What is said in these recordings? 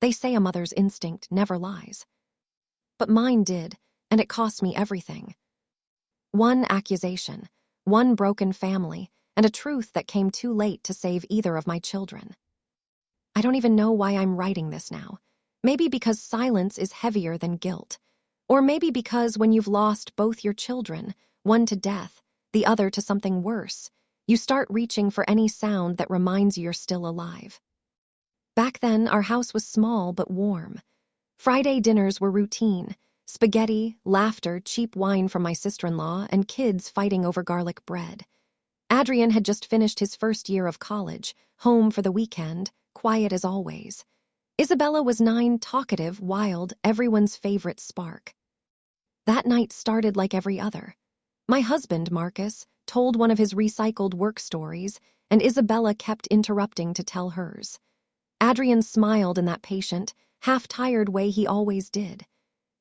They say a mother's instinct never lies. But mine did, and it cost me everything. One accusation, one broken family, and a truth that came too late to save either of my children. I don't even know why I'm writing this now. Maybe because silence is heavier than guilt. Or maybe because when you've lost both your children, one to death, the other to something worse, you start reaching for any sound that reminds you you're still alive. Back then, our house was small but warm. Friday dinners were routine: spaghetti, laughter, cheap wine from my sister-in-law, and kids fighting over garlic bread. Adrien had just finished his first year of college, home for the weekend, quiet as always. Isabella was 9, talkative, wild, everyone's favorite spark. That night started like every other. My husband, Marcus, told one of his recycled work stories, and Isabella kept interrupting to tell hers. Adrien smiled in that patient, half-tired way he always did.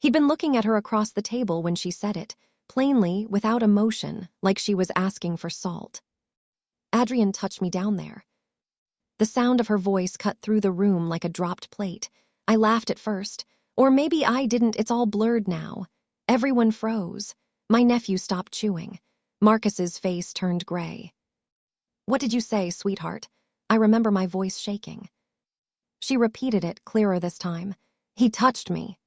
He'd been looking at her across the table when she said it, plainly, without emotion, like she was asking for salt. Adrien touched me down there. The sound of her voice cut through the room like a dropped plate. I laughed at first. Or maybe I didn't, it's all blurred now. Everyone froze. My nephew stopped chewing. Marcus's face turned gray. "What did you say, sweetheart?" I remember my voice shaking. She repeated it, clearer this time. "He touched me."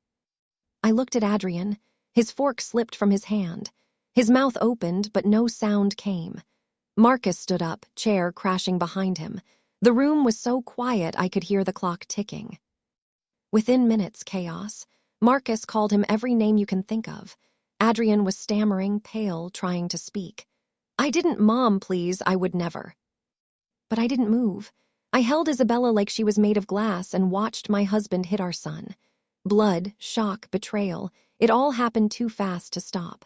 I looked at Adrien. His fork slipped from his hand. His mouth opened, but no sound came. Marcus stood up, chair crashing behind him. The room was so quiet I could hear the clock ticking. Within minutes, chaos. Marcus called him every name you can think of. Adrien was stammering, pale, trying to speak. "I didn't, Mom, please, I would never." But I didn't move. I held Isabella like she was made of glass and watched my husband hit our son. Blood, shock, betrayal, it all happened too fast to stop.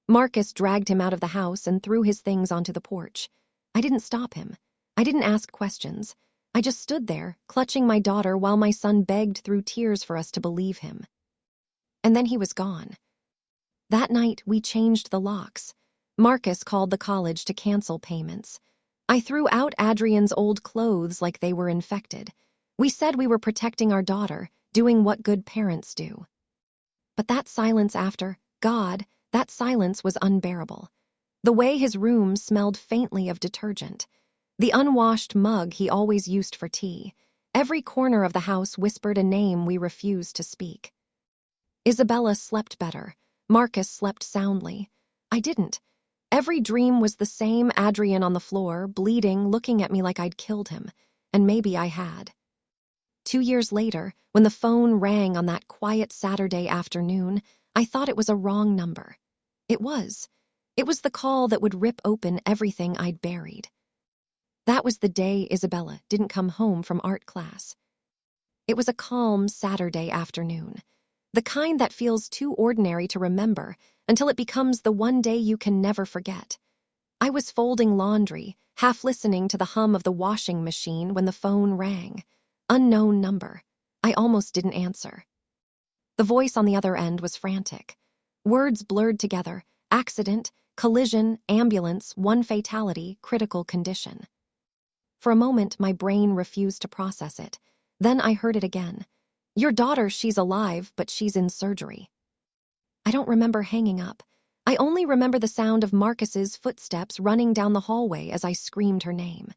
Marcus dragged him out of the house and threw his things onto the porch. I didn't stop him. I didn't ask questions. I just stood there, clutching my daughter while my son begged through tears for us to believe him. And then he was gone. That night, we changed the locks. Marcus called the college to cancel payments. I threw out Adrien's old clothes like they were infected. We said we were protecting our daughter, doing what good parents do. But that silence after, God, that silence was unbearable. The way his room smelled faintly of detergent. The unwashed mug he always used for tea. Every corner of the house whispered a name we refused to speak. Isabella slept better. Marcus slept soundly. I didn't. Every dream was the same: Adrien on the floor, bleeding, looking at me like I'd killed him. And maybe I had. 2 years later, when the phone rang on that quiet Saturday afternoon, I thought it was a wrong number. It was. It was the call that would rip open everything I'd buried. That was the day Isabella didn't come home from art class. It was a calm Saturday afternoon. The kind that feels too ordinary to remember until it becomes the one day you can never forget. I was folding laundry, half listening to the hum of the washing machine when the phone rang. Unknown number. I almost didn't answer. The voice on the other end was frantic. Words blurred together: accident, collision, ambulance, one fatality, critical condition. For a moment, my brain refused to process it. Then I heard it again. "Your daughter, she's alive, but she's in surgery." I don't remember hanging up. I only remember the sound of Marcus's footsteps running down the hallway as I screamed her name.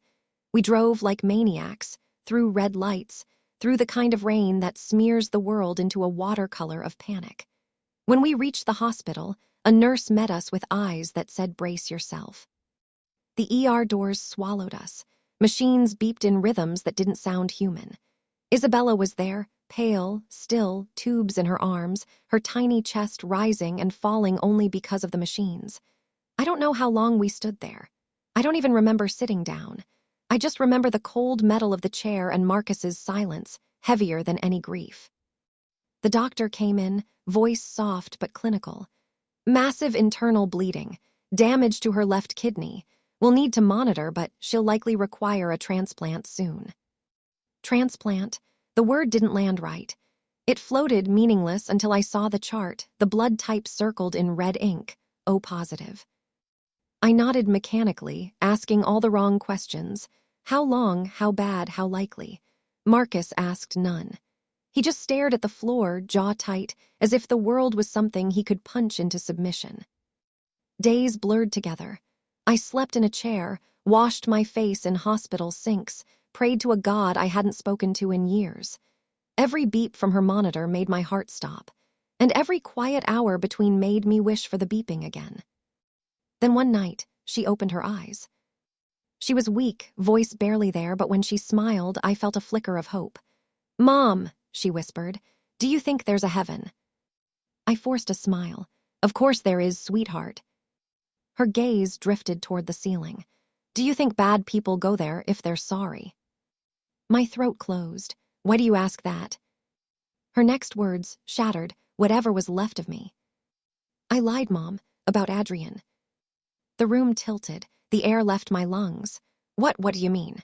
We drove like maniacs, through red lights, through the kind of rain that smears the world into a watercolor of panic. When we reached the hospital, a nurse met us with eyes that said, "Brace yourself." The ER doors swallowed us. Machines beeped in rhythms that didn't sound human. Isabella was there, pale, still, tubes in her arms, her tiny chest rising and falling only because of the machines. I don't know how long we stood there. I don't even remember sitting down. I just remember the cold metal of the chair and Marcus's silence, heavier than any grief. The doctor came in, voice soft but clinical. "Massive internal bleeding, damage to her left kidney. We'll need to monitor, but she'll likely require a transplant soon." Transplant. The word didn't land right. It floated meaningless until I saw the chart, the blood type circled in red ink, O positive. I nodded mechanically, asking all the wrong questions. How long, how bad, how likely? Marcus asked none. He just stared at the floor, jaw tight, as if the world was something he could punch into submission. Days blurred together. I slept in a chair, washed my face in hospital sinks, prayed to a God I hadn't spoken to in years. Every beep from her monitor made my heart stop, and every quiet hour between made me wish for the beeping again. Then one night, she opened her eyes. She was weak, voice barely there, but when she smiled, I felt a flicker of hope. "Mom," she whispered, "do you think there's a heaven?" I forced a smile. "Of course there is, sweetheart." Her gaze drifted toward the ceiling. "Do you think bad people go there if they're sorry?" My throat closed. "Why do you ask that?" Her next words shattered whatever was left of me. "I lied, Mom, about Adrien." The room tilted. The air left my lungs. What do you mean?"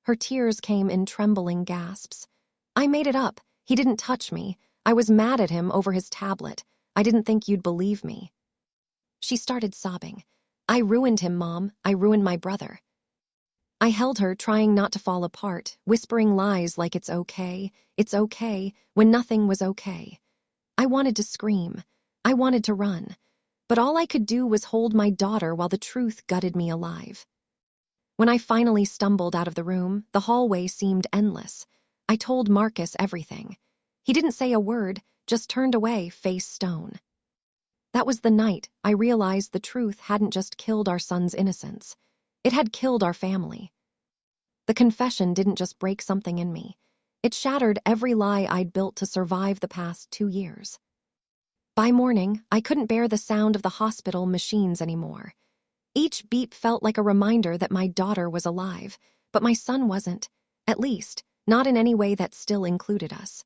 Her tears came in trembling gasps. "I made it up. He didn't touch me. I was mad at him over his tablet. I didn't think you'd believe me." She started sobbing. "I ruined him, Mom. I ruined my brother." I held her, trying not to fall apart, whispering lies like it's okay, when nothing was okay. I wanted to scream. I wanted to run. But all I could do was hold my daughter while the truth gutted me alive. When I finally stumbled out of the room, the hallway seemed endless. I told Marcus everything. He didn't say a word, just turned away, face stone. That was the night I realized the truth hadn't just killed our son's innocence. It had killed our family. The confession didn't just break something in me. It shattered every lie I'd built to survive the past 2 years. By morning, I couldn't bear the sound of the hospital machines anymore. Each beep felt like a reminder that my daughter was alive, but my son wasn't, at least, not in any way that still included us.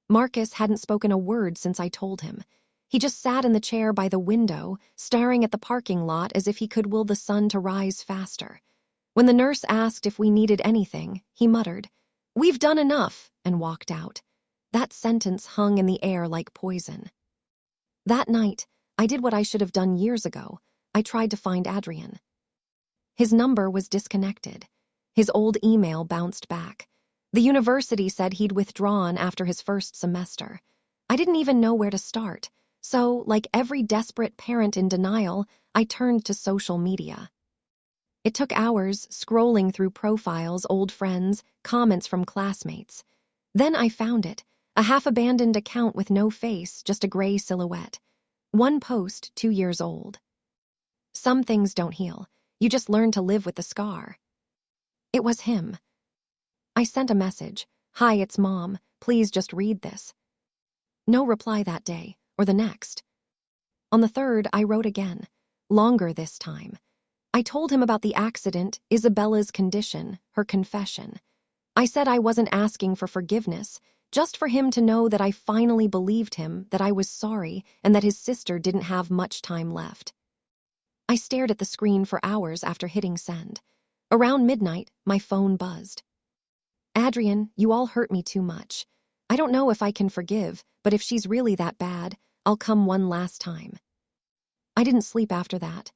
Marcus hadn't spoken a word since I told him. He just sat in the chair by the window, staring at the parking lot as if he could will the sun to rise faster. When the nurse asked if we needed anything, he muttered, "We've done enough," and walked out. That sentence hung in the air like poison. That night, I did what I should have done years ago. I tried to find Adrien. His number was disconnected. His old email bounced back. The university said he'd withdrawn after his first semester. I didn't even know where to start. So, like every desperate parent in denial, I turned to social media. It took hours scrolling through profiles, old friends, comments from classmates. Then I found it, a half-abandoned account with no face, just a gray silhouette. One post, 2 years old. "Some things don't heal. You just learn to live with the scar." It was him. I sent a message. "Hi, it's Mom. Please just read this." No reply that day, or the next. On the third, I wrote again. Longer this time. I told him about the accident, Isabella's condition, her confession. I said I wasn't asking for forgiveness, just for him to know that I finally believed him, that I was sorry, and that his sister didn't have much time left. I stared at the screen for hours after hitting send. Around midnight, my phone buzzed. "Adrien, you all hurt me too much. I don't know if I can forgive, but if she's really that bad, I'll come one last time." I didn't sleep after that.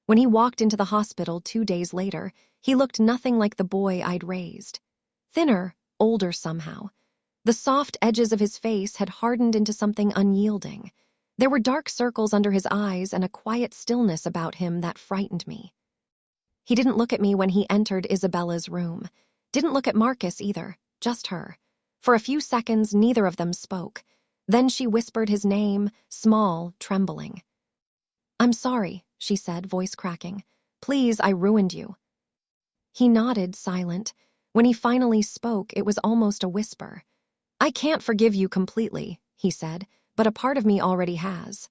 When he walked into the hospital 2 days later, he looked nothing like the boy I'd raised. Thinner, older somehow. The soft edges of his face had hardened into something unyielding. There were dark circles under his eyes and a quiet stillness about him that frightened me. He didn't look at me when he entered Isabella's room. Didn't look at Marcus either, just her. For a few seconds, neither of them spoke. Then she whispered his name, small, trembling. "I'm sorry," she said, voice cracking. "Please, I ruined you." He nodded, silent. When he finally spoke, it was almost a whisper. "I can't forgive you completely," he said, "but a part of me already has."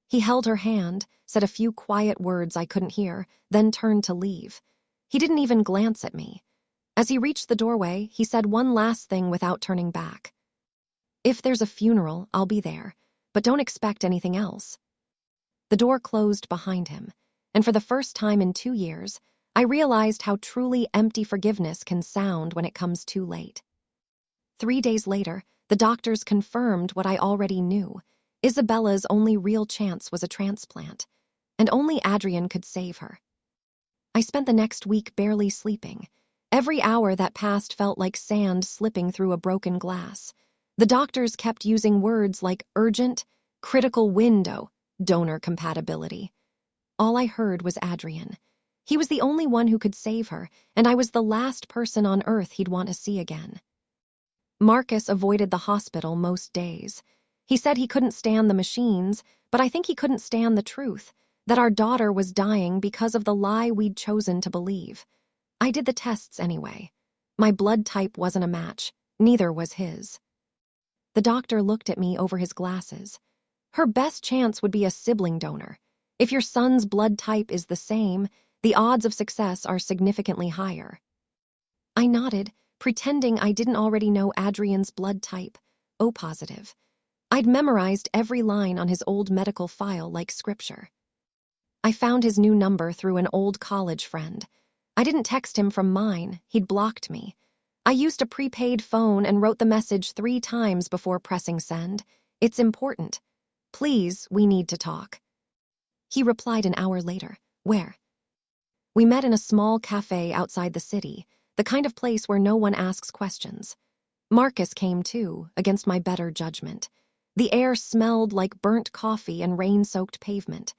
He held her hand, said a few quiet words I couldn't hear, then turned to leave. He didn't even glance at me. As he reached the doorway, he said one last thing without turning back. "If there's a funeral, I'll be there, but don't expect anything else." The door closed behind him, and for the first time in 2 years, I realized how truly empty forgiveness can sound when it comes too late. 3 days later, the doctors confirmed what I already knew. Isabella's only real chance was a transplant, and only Adrien could save her. I spent the next week barely sleeping. Every hour that passed felt like sand slipping through a broken glass. The doctors kept using words like urgent, critical window, donor compatibility. All I heard was Adrien. He was the only one who could save her, and I was the last person on earth he'd want to see again. Marcus avoided the hospital most days. He said he couldn't stand the machines, but I think he couldn't stand the truth, that our daughter was dying because of the lie we'd chosen to believe. I did the tests anyway. My blood type wasn't a match, neither was his. The doctor looked at me over his glasses. Her best chance would be a sibling donor. If your son's blood type is the same, the odds of success are significantly higher. I nodded, pretending I didn't already know Adrien's blood type, O positive. I'd memorized every line on his old medical file like scripture. I found his new number through an old college friend. I didn't text him from mine, he'd blocked me. I used a prepaid phone and wrote the message 3 times before pressing send. It's important. Please, we need to talk. He replied an hour later. Where? We met in a small cafe outside the city, the kind of place where no one asks questions. Marcus came too, against my better judgment. The air smelled like burnt coffee and rain-soaked pavement.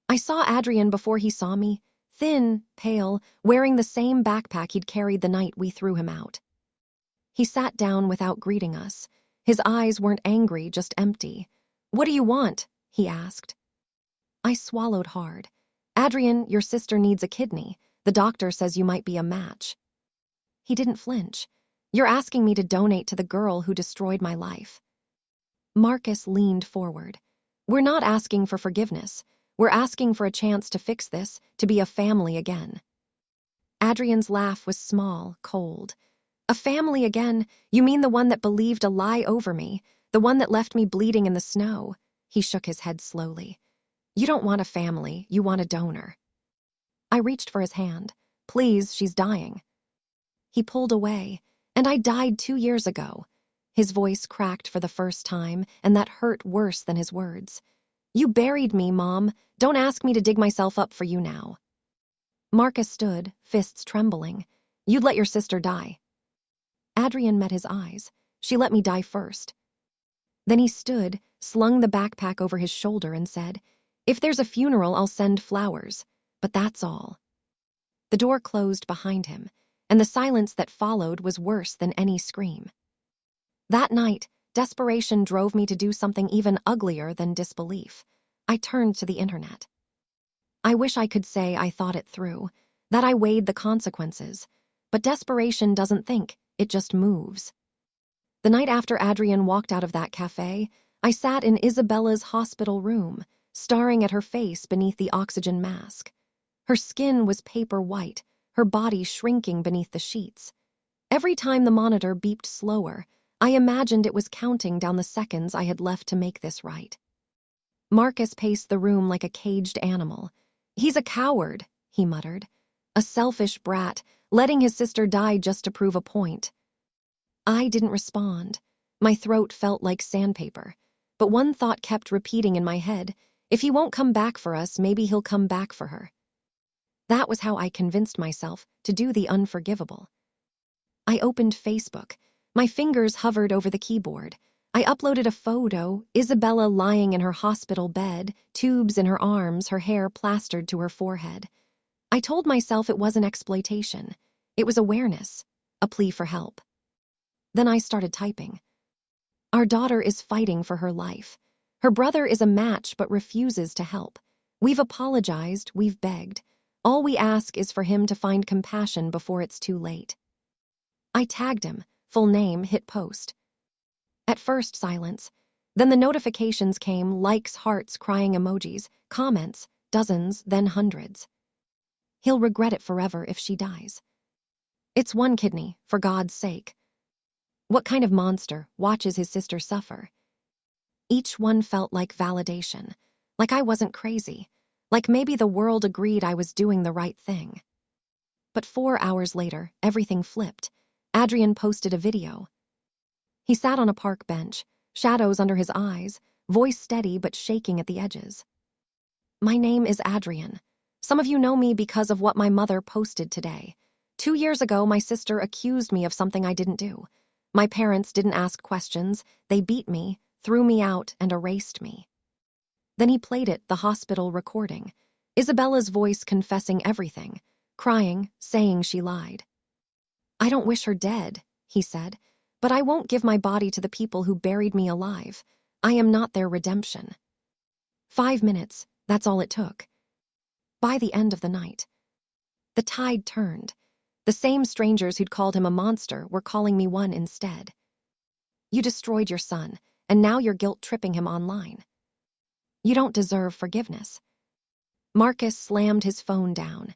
I saw Adrien before he saw me, thin, pale, wearing the same backpack he'd carried the night we threw him out. He sat down without greeting us. His eyes weren't angry, just empty. What do you want? He asked. I swallowed hard. Adrien, your sister needs a kidney. The doctor says you might be a match. He didn't flinch. You're asking me to donate to the girl who destroyed my life. Marcus leaned forward. We're not asking for forgiveness. We're asking for a chance to fix this, to be a family again. Adrien's laugh was small, cold. A family again? You mean the one that believed a lie over me, the one that left me bleeding in the snow? He shook his head slowly. You don't want a family, you want a donor. I reached for his hand. Please, she's dying. He pulled away, and I died 2 years ago. His voice cracked for the first time, and that hurt worse than his words. You buried me, Mom. Don't ask me to dig myself up for you now. Marcus stood, fists trembling. You'd let your sister die. Adrien met his eyes. She let me die first. Then he stood, slung the backpack over his shoulder and said, If there's a funeral, I'll send flowers. But that's all. The door closed behind him, and the silence that followed was worse than any scream. That night, desperation drove me to do something even uglier than disbelief. I turned to the internet. I wish I could say I thought it through, that I weighed the consequences. But desperation doesn't think, it just moves. The night after Adrien walked out of that cafe, I sat in Isabella's hospital room, staring at her face beneath the oxygen mask. Her skin was paper white, her body shrinking beneath the sheets. Every time the monitor beeped slower, I imagined it was counting down the seconds I had left to make this right. Marcus paced the room like a caged animal. He's a coward, he muttered. A selfish brat, letting his sister die just to prove a point. I didn't respond. My throat felt like sandpaper. But one thought kept repeating in my head. If he won't come back for us, maybe he'll come back for her. That was how I convinced myself to do the unforgivable. I opened Facebook. My fingers hovered over the keyboard. I uploaded a photo, Isabella lying in her hospital bed, tubes in her arms, her hair plastered to her forehead. I told myself it wasn't exploitation. It was awareness, a plea for help. Then I started typing. Our daughter is fighting for her life. Her brother is a match but refuses to help. We've apologized, we've begged. All we ask is for him to find compassion before it's too late. I tagged him, full name, hit post. At first, silence. Then the notifications came, likes, hearts, crying emojis, comments, dozens, then hundreds. He'll regret it forever if she dies. It's one kidney, for God's sake. What kind of monster watches his sister suffer? Each one felt like validation, like I wasn't crazy, like maybe the world agreed I was doing the right thing. But 4 hours later, everything flipped. Adrien posted a video. He sat on a park bench, shadows under his eyes, voice steady but shaking at the edges. My name is Adrien. Some of you know me because of what my mother posted today. 2 years ago, my sister accused me of something I didn't do. My parents didn't ask questions. They beat me, threw me out, and erased me. Then he played it, the hospital recording. Isabella's voice confessing everything, crying, saying she lied. "I don't wish her dead," he said, "but I won't give my body to the people who buried me alive. I am not their redemption." 5 minutes, that's all it took. By the end of the night, the tide turned. The same strangers who'd called him a monster were calling me one instead. "You destroyed your son, and now you're guilt-tripping him online. You don't deserve forgiveness." Marcus slammed his phone down.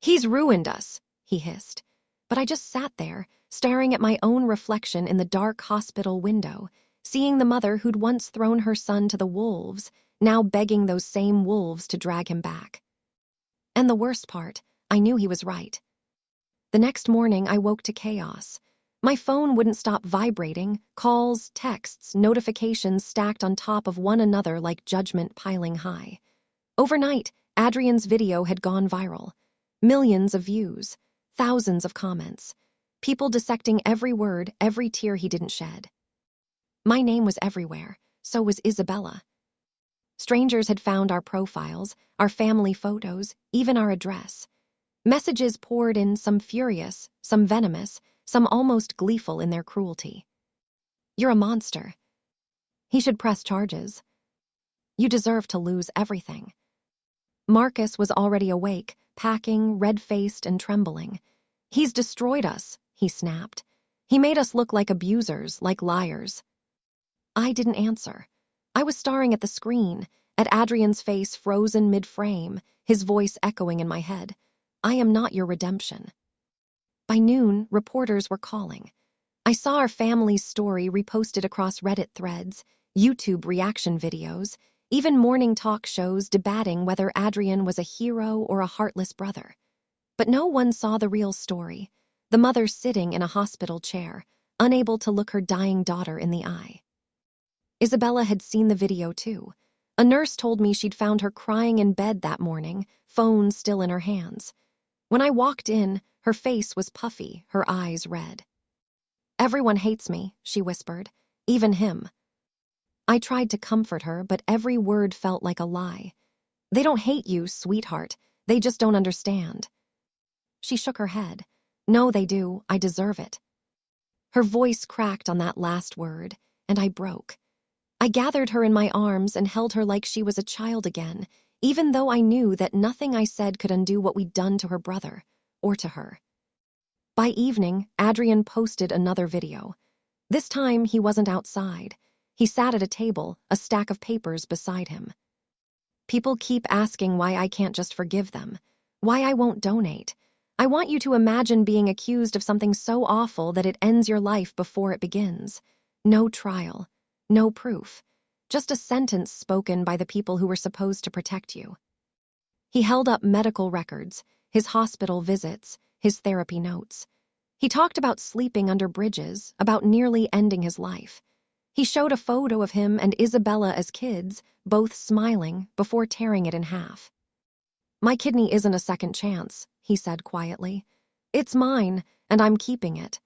"He's ruined us," he hissed. But I just sat there, staring at my own reflection in the dark hospital window, seeing the mother who'd once thrown her son to the wolves, now begging those same wolves to drag him back. And the worst part, I knew he was right. The next morning, I woke to chaos. My phone wouldn't stop vibrating, calls, texts, notifications stacked on top of one another like judgment piling high. Overnight, Adrien's video had gone viral. Millions of views, thousands of comments, people dissecting every word, every tear he didn't shed. My name was everywhere, so was Isabella. Strangers had found our profiles, our family photos, even our address. Messages poured in, some furious, some venomous, some almost gleeful in their cruelty. "You're a monster. He should press charges. You deserve to lose everything." Marcus was already awake, packing, red-faced and trembling. "He's destroyed us," he snapped. "He made us look like abusers, like liars." I didn't answer. I was staring at the screen, at Adrien's face frozen mid-frame, his voice echoing in my head. "I am not your redemption." By noon, reporters were calling. I saw our family's story reposted across Reddit threads, YouTube reaction videos, even morning talk shows debating whether Adrien was a hero or a heartless brother. But no one saw the real story, the mother sitting in a hospital chair, unable to look her dying daughter in the eye. Isabella had seen the video too. A nurse told me she'd found her crying in bed that morning, phone still in her hands. When I walked in, her face was puffy, her eyes red. "Everyone hates me," she whispered, "even him." I tried to comfort her, but every word felt like a lie. "They don't hate you, sweetheart. They just don't understand." She shook her head. "No, they do. I deserve it." Her voice cracked on that last word, and I broke. I gathered her in my arms and held her like she was a child again, even though I knew that nothing I said could undo what we'd done to her brother, or to her. By evening, Adrien posted another video. This time, he wasn't outside. He sat at a table, a stack of papers beside him. "People keep asking why I can't just forgive them, why I won't donate. I want you to imagine being accused of something so awful that it ends your life before it begins. No trial, no proof, just a sentence spoken by the people who were supposed to protect you." He held up medical records, his hospital visits, his therapy notes. He talked about sleeping under bridges, about nearly ending his life. He showed a photo of him and Isabella as kids, both smiling, before tearing it in half. "My kidney isn't a second chance," he said quietly. "It's mine, and I'm keeping it."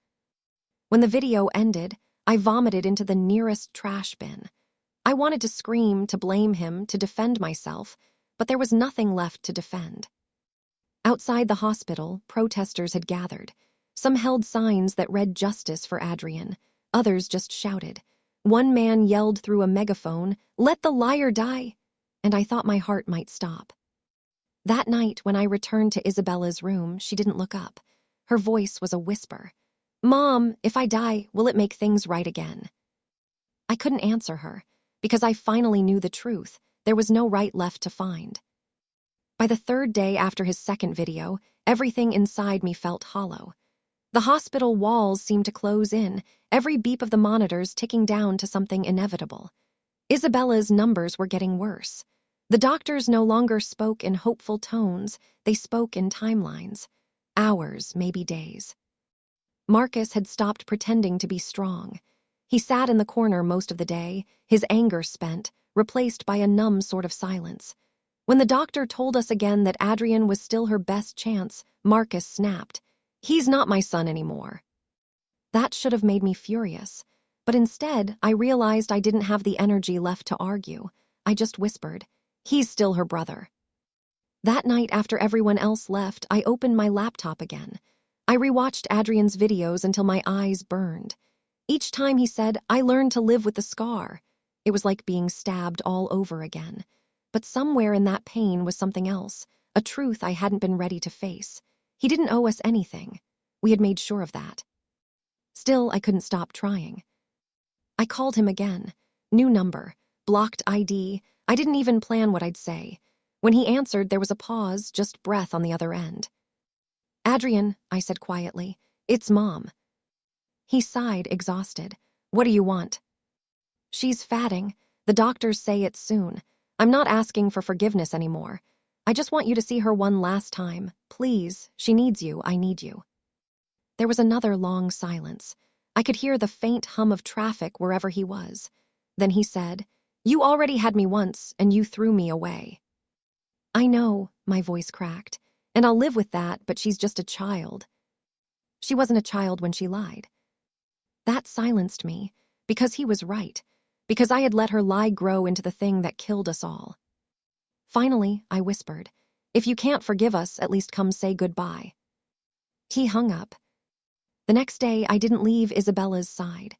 When the video ended, I vomited into the nearest trash bin. I wanted to scream, to blame him, to defend myself, but there was nothing left to defend. Outside the hospital, protesters had gathered. Some held signs that read justice for Adrien. Others just shouted. One man yelled through a megaphone, "Let the liar die!" And I thought my heart might stop. That night, when I returned to Isabella's room, she didn't look up. Her voice was a whisper. "Mom, if I die, will it make things right again?" I couldn't answer her, because I finally knew the truth. There was no right left to find. By the third day after his second video, everything inside me felt hollow. The hospital walls seemed to close in, every beep of the monitors ticking down to something inevitable. Isabella's numbers were getting worse. The doctors no longer spoke in hopeful tones, they spoke in timelines. Hours, maybe days. Marcus had stopped pretending to be strong. He sat in the corner most of the day, his anger spent, replaced by a numb sort of silence. When the doctor told us again that Adrien was still her best chance, Marcus snapped. He's not my son anymore. That should have made me furious, but instead, I realized I didn't have the energy left to argue. I just whispered, he's still her brother. That night, after everyone else left, I opened my laptop again. I rewatched Adrien's videos until my eyes burned. Each time he said, I learned to live with the scar. It was like being stabbed all over again. But somewhere in that pain was something else, a truth I hadn't been ready to face. He didn't owe us anything. We had made sure of that. Still, I couldn't stop trying. I called him again. New number, blocked ID. I didn't even plan what I'd say. When he answered, there was a pause, just breath on the other end. Adrien, I said quietly, it's Mom. He sighed, exhausted. What do you want? She's fatting. The doctors say it's soon. I'm not asking for forgiveness anymore. I just want you to see her one last time. Please, she needs you, I need you. There was another long silence. I could hear the faint hum of traffic wherever he was. Then he said, you already had me once, and you threw me away. I know, my voice cracked, and I'll live with that, but she's just a child. She wasn't a child when she lied. That silenced me, because he was right, because I had let her lie grow into the thing that killed us all. Finally, I whispered, if you can't forgive us, at least come say goodbye. He hung up. The next day, I didn't leave Isabella's side.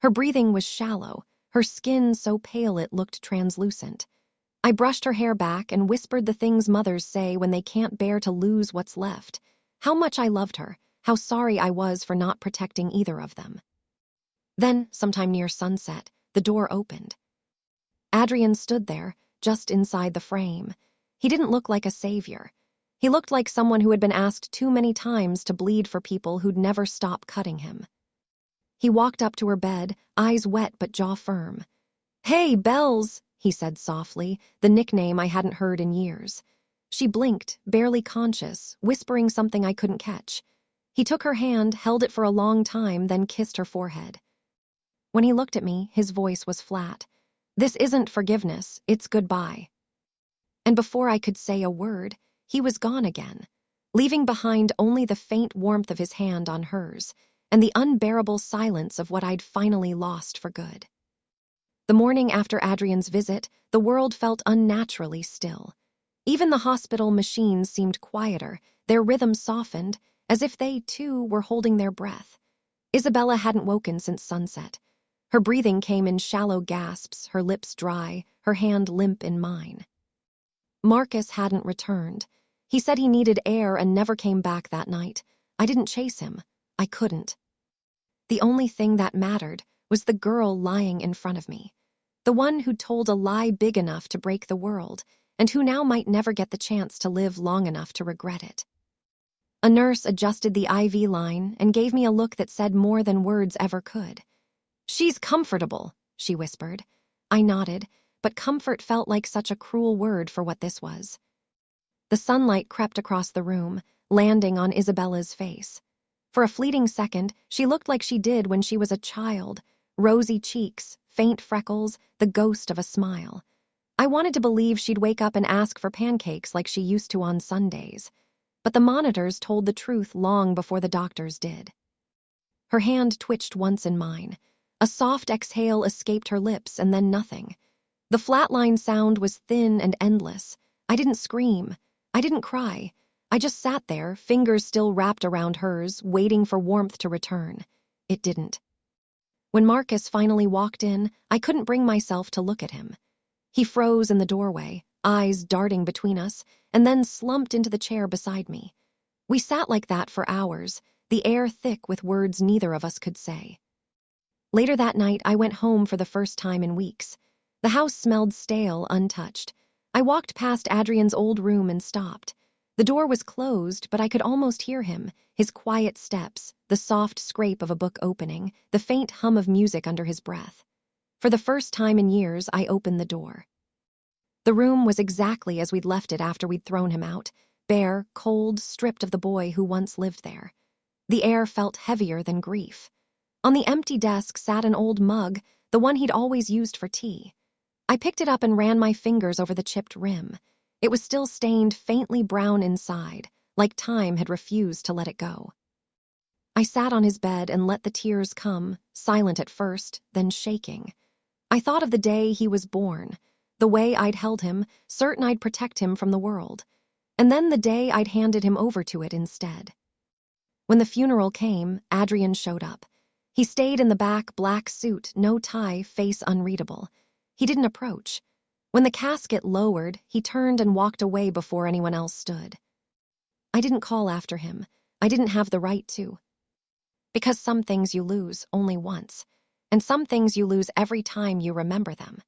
Her breathing was shallow, her skin so pale it looked translucent. I brushed her hair back and whispered the things mothers say when they can't bear to lose what's left. How much I loved her, how sorry I was for not protecting either of them. Then, sometime near sunset, the door opened. Adrien stood there, just inside the frame. He didn't look like a savior. He looked like someone who had been asked too many times to bleed for people who'd never stop cutting him. He walked up to her bed, eyes wet but jaw firm. Hey, Bells, he said softly, the nickname I hadn't heard in years. She blinked, barely conscious, whispering something I couldn't catch. He took her hand, held it for a long time, then kissed her forehead. When he looked at me, his voice was flat. This isn't forgiveness, it's goodbye. And before I could say a word, he was gone again, leaving behind only the faint warmth of his hand on hers and the unbearable silence of what I'd finally lost for good. The morning after Adrien's visit, the world felt unnaturally still. Even the hospital machines seemed quieter, their rhythm softened, as if they, too, were holding their breath. Isabella hadn't woken since sunset. Her breathing came in shallow gasps, her lips dry, her hand limp in mine. Marcus hadn't returned. He said he needed air and never came back that night. I didn't chase him. I couldn't. The only thing that mattered was the girl lying in front of me. The one who'd told a lie big enough to break the world, and who now might never get the chance to live long enough to regret it. A nurse adjusted the IV line and gave me a look that said more than words ever could. She's comfortable, she whispered. I nodded, but comfort felt like such a cruel word for what this was. The sunlight crept across the room, landing on Isabella's face. For a fleeting second, she looked like she did when she was a child, rosy cheeks, faint freckles, the ghost of a smile. I wanted to believe she'd wake up and ask for pancakes like she used to on Sundays. But the monitors told the truth long before the doctors did. Her hand twitched once in mine. A soft exhale escaped her lips and then nothing. The flatline sound was thin and endless. I didn't scream. I didn't cry. I just sat there, fingers still wrapped around hers, waiting for warmth to return. It didn't. When Marcus finally walked in, I couldn't bring myself to look at him. He froze in the doorway, eyes darting between us, and then slumped into the chair beside me. We sat like that for hours, the air thick with words neither of us could say. Later that night, I went home for the first time in weeks. The house smelled stale, untouched. I walked past Adrien's old room and stopped. The door was closed, but I could almost hear him, his quiet steps, the soft scrape of a book opening, the faint hum of music under his breath. For the first time in years, I opened the door. The room was exactly as we'd left it after we'd thrown him out, bare, cold, stripped of the boy who once lived there. The air felt heavier than grief. On the empty desk sat an old mug, the one he'd always used for tea. I picked it up and ran my fingers over the chipped rim. It was still stained faintly brown inside, like time had refused to let it go. I sat on his bed and let the tears come, silent at first, then shaking. I thought of the day he was born, the way I'd held him, certain I'd protect him from the world, and then the day I'd handed him over to it instead. When the funeral came, Adrien showed up. He stayed in the back, black suit, no tie, face unreadable. He didn't approach. When the casket lowered, he turned and walked away before anyone else stood. I didn't call after him. I didn't have the right to. Because some things you lose only once, and some things you lose every time you remember them.